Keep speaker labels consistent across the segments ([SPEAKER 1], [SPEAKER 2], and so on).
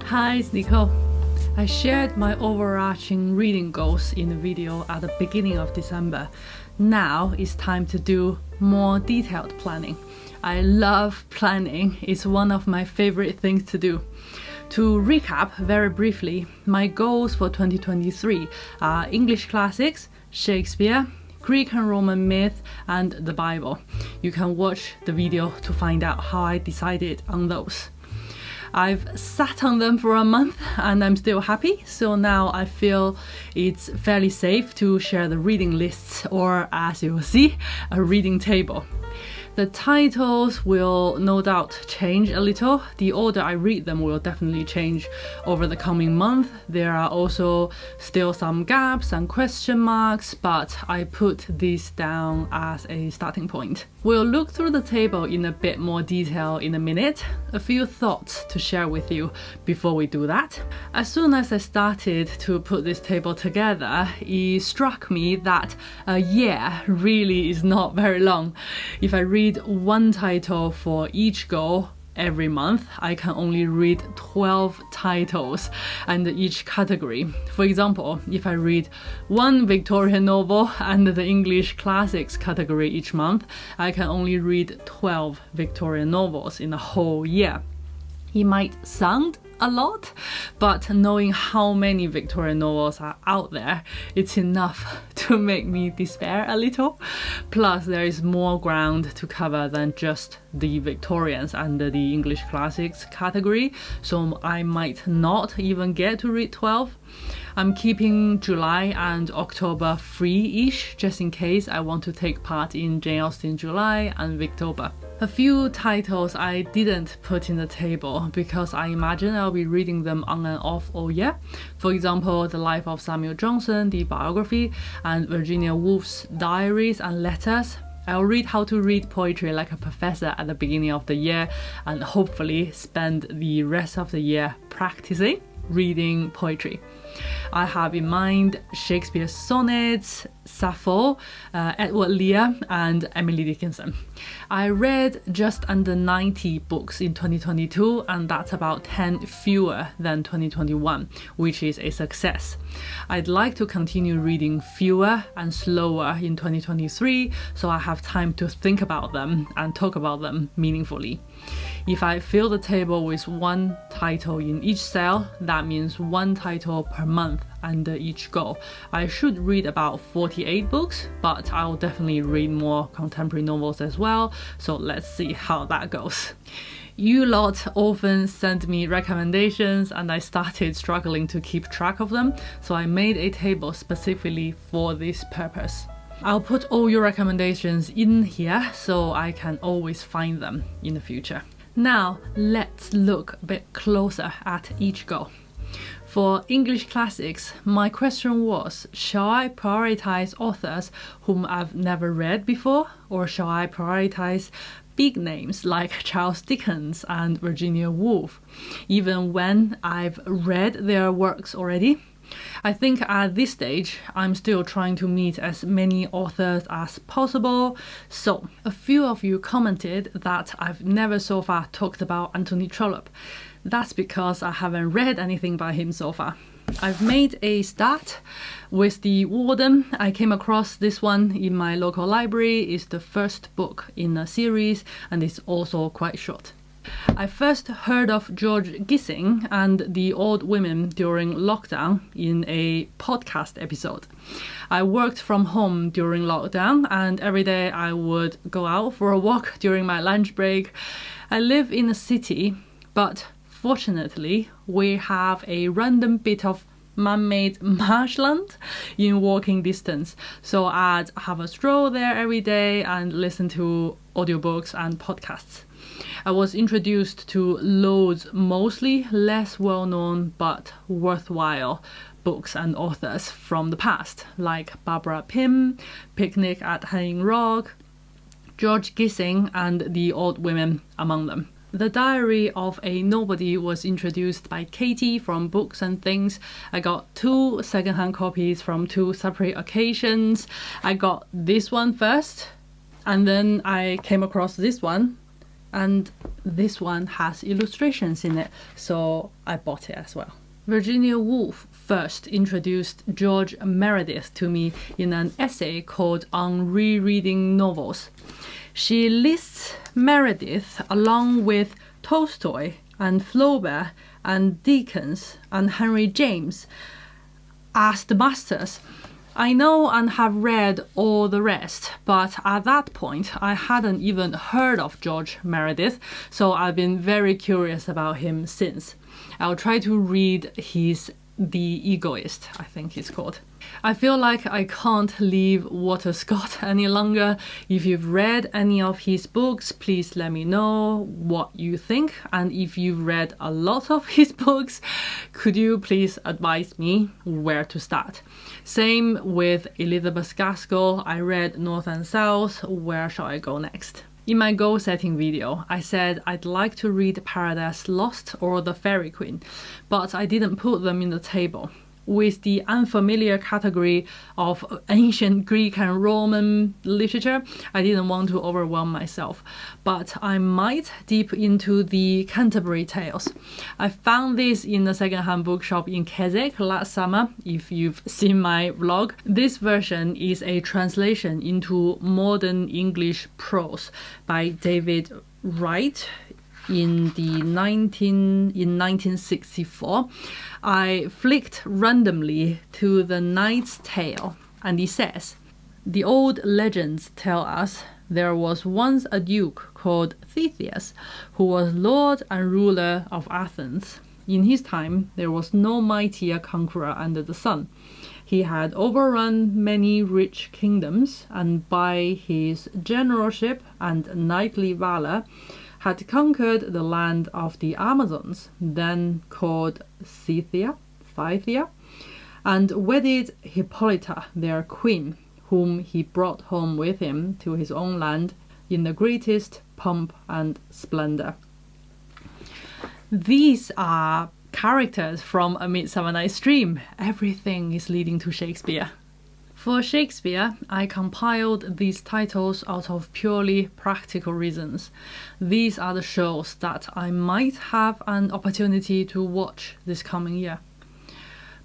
[SPEAKER 1] Hi, it's Nicole. I shared my overarching reading goals in a video at the beginning of December. Now it's time to do more detailed planning. I love planning, it's one of my favorite things to do. To recap very briefly, my goals for 2023 are English classics, Shakespeare, Greek and Roman myth, and the Bible. You can watch the video to find out how I decided on those. I've sat on them for a month and I'm still happy, so now I feel it's fairly safe to share the reading lists, or as you will see, a reading table. The titles will no doubt change a little. The order I read them will definitely change over the coming month. There are also still some gaps and question marks, but I put this down as a starting point. We'll look through the table in a bit more detail in a minute. A few thoughts to share with you before we do that. As soon as I started to put this table together, it struck me that a year really is not very long. If I read one title for each goal every month, I can only read 12 titles under each category. For example, if I read one Victorian novel under the English classics category each month, I can only read 12 Victorian novels in a whole year. It might sound a lot, but knowing how many Victorian novels are out there, it's enough to make me despair a little. Plus, there is more ground to cover than just the Victorians under the English classics category, so I might not even get to read 12. I'm keeping July and October free-ish, just in case I want to take part in Jane Austen July and Victober. A few titles I didn't put in the table because I imagine I'll be reading them on and off all year. For example, The Life of Samuel Johnson, the biography, and Virginia Woolf's diaries and letters. I'll read How to Read Poetry Like a Professor at the beginning of the year and hopefully spend the rest of the year practicing reading poetry. I have in mind Shakespeare's sonnets, Sappho, Edward Lear, and Emily Dickinson. I read just under 90 books in 2022, and that's about 10 fewer than 2021, which is a success. I'd like to continue reading fewer and slower in 2023, so I have time to think about them and talk about them meaningfully. If I fill the table with one title in each cell, that means one title per month under each goal. I should read about 48 books, but I'll definitely read more contemporary novels as well, so let's see how that goes. You lot often send me recommendations and I started struggling to keep track of them, so I made a table specifically for this purpose. I'll put all your recommendations in here so I can always find them in the future. Now, let's look a bit closer at each goal. For English classics, my question was, shall I prioritize authors whom I've never read before, or shall I prioritize big names like Charles Dickens and Virginia Woolf, even when I've read their works already? I think at this stage, I'm still trying to meet as many authors as possible. So, a few of you commented that I've never so far talked about Anthony Trollope. That's because I haven't read anything by him so far. I've made a start with The Warden. I came across this one in my local library. It's the first book in a series and it's also quite short. I first heard of George Gissing and The Old Women during lockdown in a podcast episode. I worked from home during lockdown and every day I would go out for a walk during my lunch break. I live in a city, but fortunately we have a random bit of man-made marshland in walking distance, so I'd have a stroll there every day and listen to audiobooks and podcasts. I was introduced to loads mostly less well-known but worthwhile books and authors from the past, like Barbara Pym, Picnic at Hanging Rock, George Gissing, and The Old Women among them. The Diary of a Nobody was introduced by Katie from Books and Things. I got 2 secondhand copies from 2 separate occasions. I got this one first, and then I came across this one And this one has illustrations in it, so I bought it as well. Virginia Woolf first introduced George Meredith to me in an essay called On Rereading Novels. She lists Meredith along with Tolstoy and Flaubert and Dickens and Henry James as the masters. I know and have read all the rest, but at that point I hadn't even heard of George Meredith, so I've been very curious about him since. I'll try to read his The Egoist, I think it's called. I feel like I can't leave Walter Scott any longer. If you've read any of his books, please let me know what you think. And if you've read a lot of his books, could you please advise me where to start? Same with Elizabeth Gaskell. I read North and South. Where shall I go next? In my goal setting video, I said I'd like to read Paradise Lost or The Fairy Queen, but I didn't put them in the table. With the unfamiliar category of ancient Greek and Roman literature, I didn't want to overwhelm myself, but I might dip into the Canterbury Tales. I found this in a secondhand bookshop in Keswick last summer, if you've seen my vlog. This version is a translation into modern English prose by David Wright in 1964. I flicked randomly to the Knight's Tale, and it says, "The old legends tell us there was once a duke called Theseus, who was lord and ruler of Athens. In his time there was no mightier conqueror under the sun. He had overrun many rich kingdoms, and by his generalship and knightly valor had conquered the land of the Amazons, then called Scythia, and wedded Hippolyta, their queen, whom he brought home with him to his own land in the greatest pomp and splendor." These are characters from A Midsummer Night's Dream. Everything is leading to Shakespeare. For Shakespeare, I compiled these titles out of purely practical reasons. These are the shows that I might have an opportunity to watch this coming year.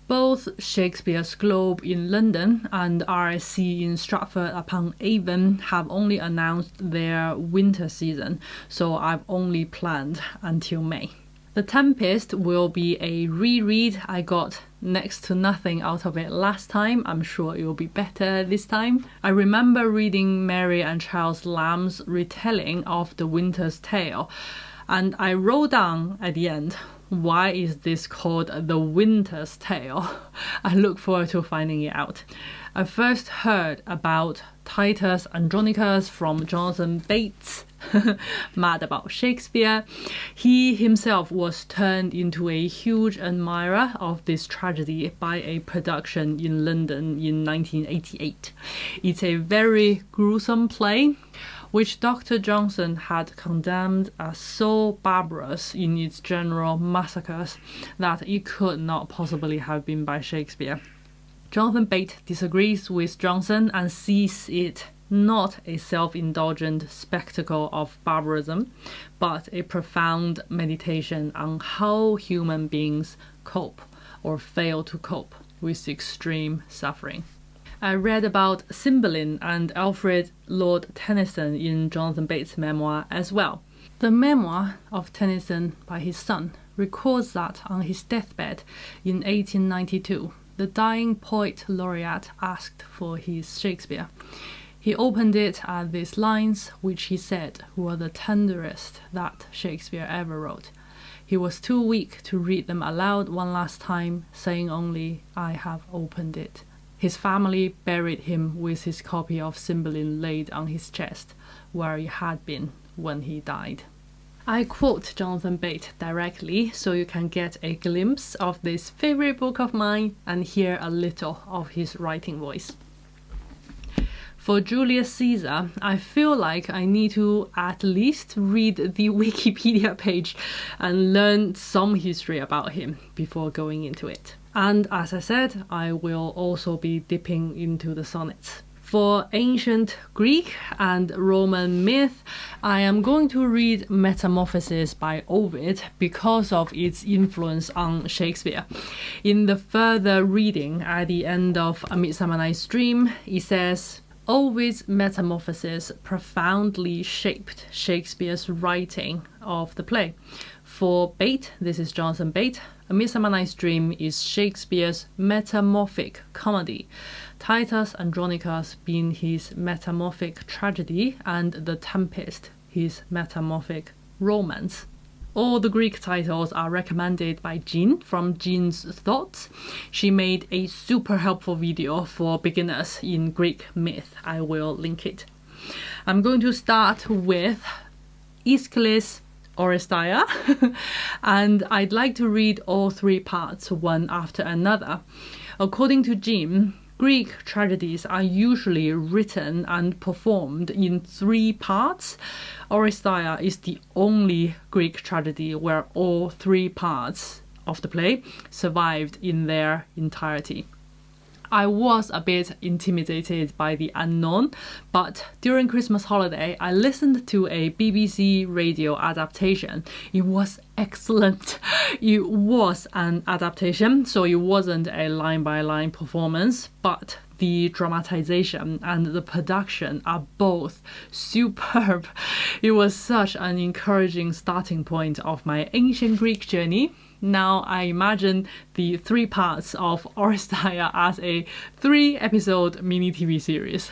[SPEAKER 1] Both Shakespeare's Globe in London and RSC in Stratford-upon-Avon have only announced their winter season, so I've only planned until May. The Tempest will be a reread. I got next to nothing out of it last time. I'm sure it will be better this time. I remember reading Mary and Charles Lamb's retelling of The Winter's Tale, and I wrote down at the end, why is this called The Winter's Tale? I look forward to finding it out. I first heard about Titus Andronicus from Jonathan Bates, mad about Shakespeare. He himself was turned into a huge admirer of this tragedy by a production in London in 1988. It's a very gruesome play, which Dr. Johnson had condemned as so barbarous in its general massacres that it could not possibly have been by Shakespeare. Jonathan Bate disagrees with Johnson and sees it not a self-indulgent spectacle of barbarism, but a profound meditation on how human beings cope or fail to cope with extreme suffering. I read about Cymbeline and Alfred Lord Tennyson in Jonathan Bates' memoir as well. The memoir of Tennyson by his son records that on his deathbed in 1892, the dying poet laureate asked for his Shakespeare. He opened it at these lines, which he said were the tenderest that Shakespeare ever wrote. He was too weak to read them aloud one last time, saying only, "I have opened it." His family buried him with his copy of Cymbeline laid on his chest, where it had been when he died. I quote Jonathan Bate directly, so you can get a glimpse of this favorite book of mine and hear a little of his writing voice. For Julius Caesar, I feel like I need to at least read the Wikipedia page and learn some history about him before going into it. And as I said, I will also be dipping into the sonnets. For ancient Greek and Roman myth, I am going to read Metamorphoses by Ovid because of its influence on Shakespeare. In the further reading at the end of A Midsummer Night's Dream, it says, Ovid's Metamorphoses profoundly shaped Shakespeare's writing of the play. For Bate, this is Jonathan Bate, A Midsummer Night's Dream is Shakespeare's metamorphic comedy, Titus Andronicus being his metamorphic tragedy and The Tempest his metamorphic romance. All the Greek titles are recommended by Jean from Jean's Thoughts. She made a super helpful video for beginners in Greek myth. I will link it. I'm going to start with Aeschylus Oresteia, and I'd like to read all three parts one after another. According to Jim, Greek tragedies are usually written and performed in three parts. Oresteia is the only Greek tragedy where all three parts of the play survived in their entirety. I was a bit intimidated by the unknown, but during Christmas holiday, I listened to a BBC radio adaptation. It was excellent. It was an adaptation, so it wasn't a line-by-line performance, but the dramatization and the production are both superb. It was such an encouraging starting point of my ancient Greek journey. Now I imagine the three parts of Oresteia as a 3-episode mini TV series,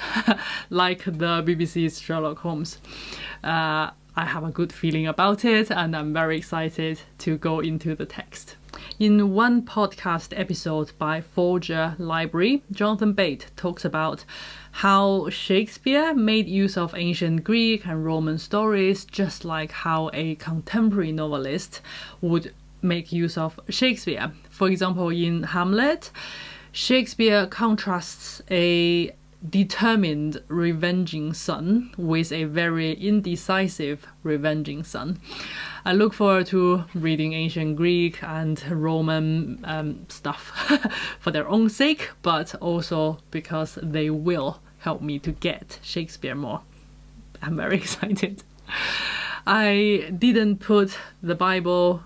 [SPEAKER 1] like the BBC's Sherlock Holmes. I have a good feeling about it, and I'm very excited to go into the text. In one podcast episode by Folger Library, Jonathan Bate talks about how Shakespeare made use of ancient Greek and Roman stories, just like how a contemporary novelist would make use of Shakespeare. For example, in Hamlet, Shakespeare contrasts a determined revenging son with a very indecisive revenging son. I look forward to reading ancient Greek and Roman stuff for their own sake, but also because they will help me to get Shakespeare more. I'm very excited. I didn't put the Bible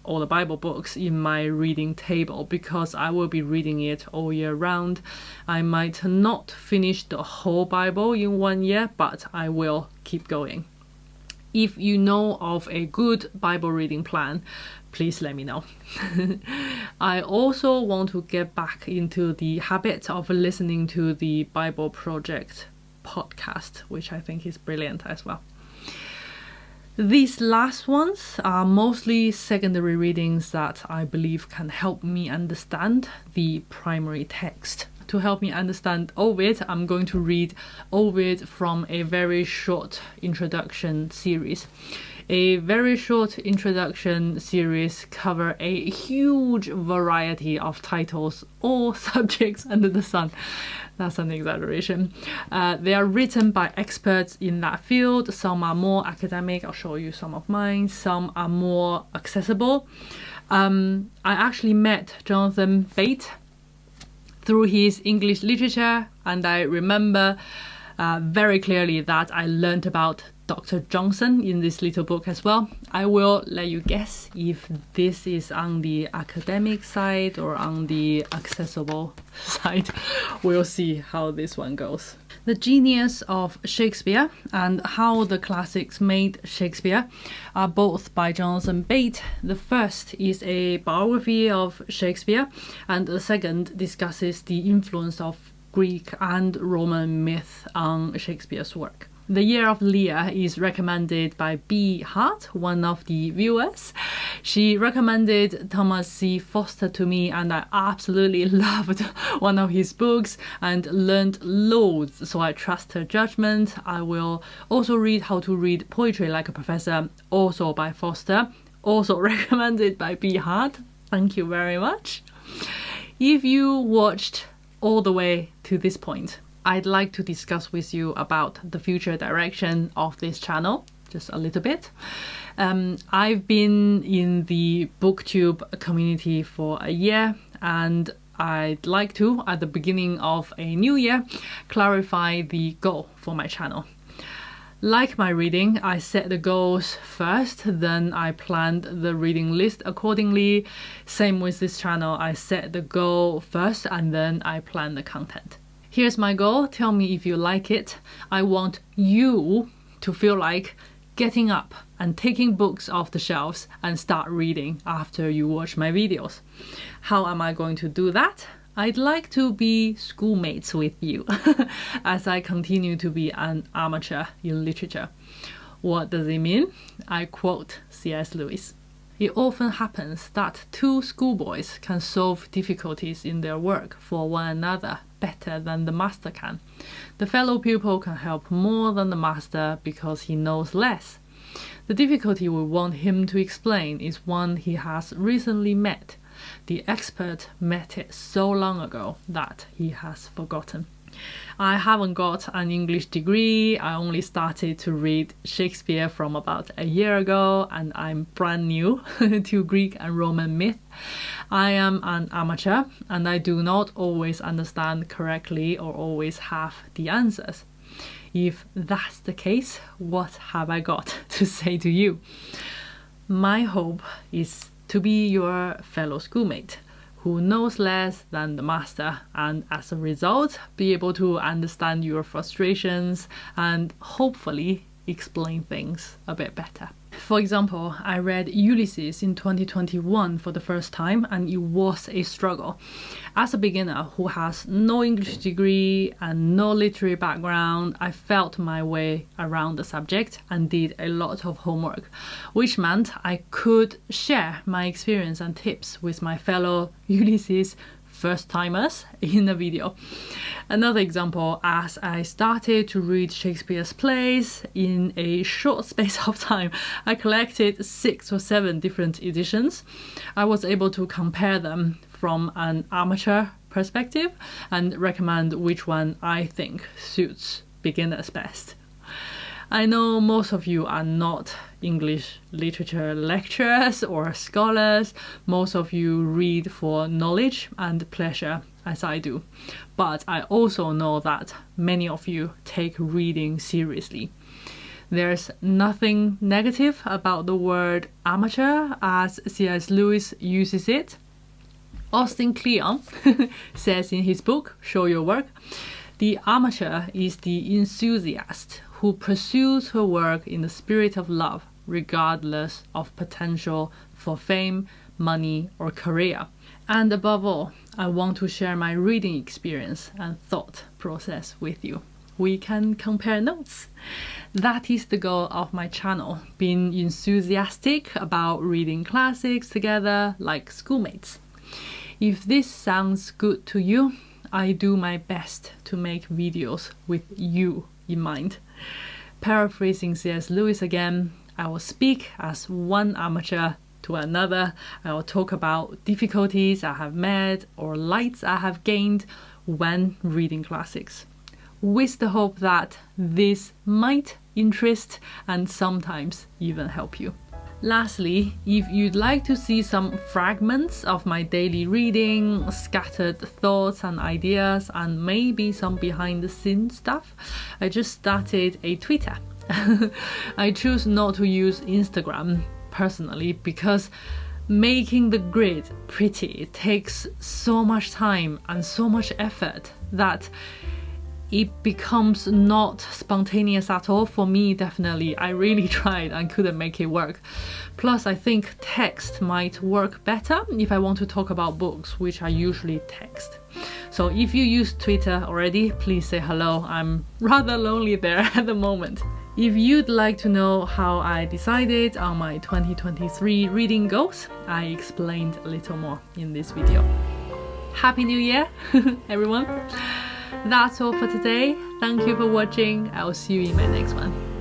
[SPEAKER 1] or the Bible books in my reading table because I will be reading it all year round. I might not finish the whole Bible in 1 year, but I will keep going. If you know of a good Bible reading plan, please let me know. I also want to get back into the habit of listening to the Bible Project podcast, which I think is brilliant as well. These last ones are mostly secondary readings that I believe can help me understand the primary text. To help me understand Ovid, I'm going to read Ovid from a very short introduction series. A very short introduction series cover a huge variety of titles, all subjects under the sun. That's an exaggeration. They are written by experts in that field. Some are more academic. I'll show you some of mine. Some are more accessible. I actually met Jonathan Bate through his English literature, and I remember very clearly that I learned about Dr. Johnson in this little book as well. I will let you guess if this is on the academic side or on the accessible side. We'll see how this one goes. The Genius of Shakespeare and How the Classics Made Shakespeare are both by Jonathan Bate. The first is a biography of Shakespeare, and the second discusses the influence of Greek and Roman myth on Shakespeare's work. The Year of Lear is recommended by B. Hart, one of the viewers. She recommended Thomas C. Foster to me, and I absolutely loved one of his books and learned loads, so I trust her judgment. I will also read How to Read Poetry Like a Professor, also by Foster, also recommended by B. Hart. Thank you very much. If you watched all the way to this point, I'd like to discuss with you about the future direction of this channel, just a little bit. I've been in the BookTube community for a year, and I'd like to, at the beginning of a new year, clarify the goal for my channel. Like my reading, I set the goals first, then I planned the reading list accordingly. Same with this channel, I set the goal first and then I plan the content. Here's my goal, tell me if you like it. I want you to feel like getting up and taking books off the shelves and start reading after you watch my videos. How am I going to do that? I'd like to be schoolmates with you as I continue to be an amateur in literature. What does it mean? I quote C.S. Lewis. It often happens that two schoolboys can solve difficulties in their work for one another better than the master can. The fellow pupil can help more than the master because he knows less. The difficulty we want him to explain is one he has recently met. The expert met it so long ago that he has forgotten. I haven't got an English degree. I only started to read Shakespeare from about a year ago, and I'm brand new to Greek and Roman myth. I am an amateur and I do not always understand correctly or always have the answers. If that's the case, what have I got to say to you? My hope is to be your fellow schoolmate who knows less than the master, and as a result be able to understand your frustrations and hopefully explain things a bit better. For example, I read Ulysses in 2021 for the first time and it was a struggle. As a beginner who has no English degree and no literary background, I felt my way around the subject and did a lot of homework, which meant I could share my experience and tips with my fellow Ulysses first-timers in a video. Another example, as I started to read Shakespeare's plays in a short space of time, I collected 6 or 7 different editions. I was able to compare them from an amateur perspective and recommend which one I think suits beginners best. I know most of you are not English literature lecturers or scholars. Most of you read for knowledge and pleasure, as I do. But I also know that many of you take reading seriously. There's nothing negative about the word amateur as C.S. Lewis uses it. Austin Kleon says in his book, Show Your Work, the amateur is the enthusiast who pursues her work in the spirit of love, regardless of potential for fame, money, or career. And above all, I want to share my reading experience and thought process with you. We can compare notes. That is the goal of my channel, being enthusiastic about reading classics together like schoolmates. If this sounds good to you, I do my best to make videos with you in mind. Paraphrasing C.S. Lewis again, I will speak as one amateur to another. I will talk about difficulties I have met or lights I have gained when reading classics, with the hope that this might interest and sometimes even help you. Lastly, if you'd like to see some fragments of my daily reading, scattered thoughts and ideas, and maybe some behind-the-scenes stuff, I just started a Twitter. I choose not to use Instagram personally because making the grid pretty takes so much time and so much effort that it becomes not spontaneous at all. For me, definitely, I really tried and couldn't make it work. Plus, I think text might work better if I want to talk about books, which I usually text. So if you use Twitter already, please say hello. I'm rather lonely there at the moment. If you'd like to know how I decided on my 2023 reading goals, I explained a little more in this video. Happy New Year, everyone! That's all for today. Thank you for watching. I will see you in my next one.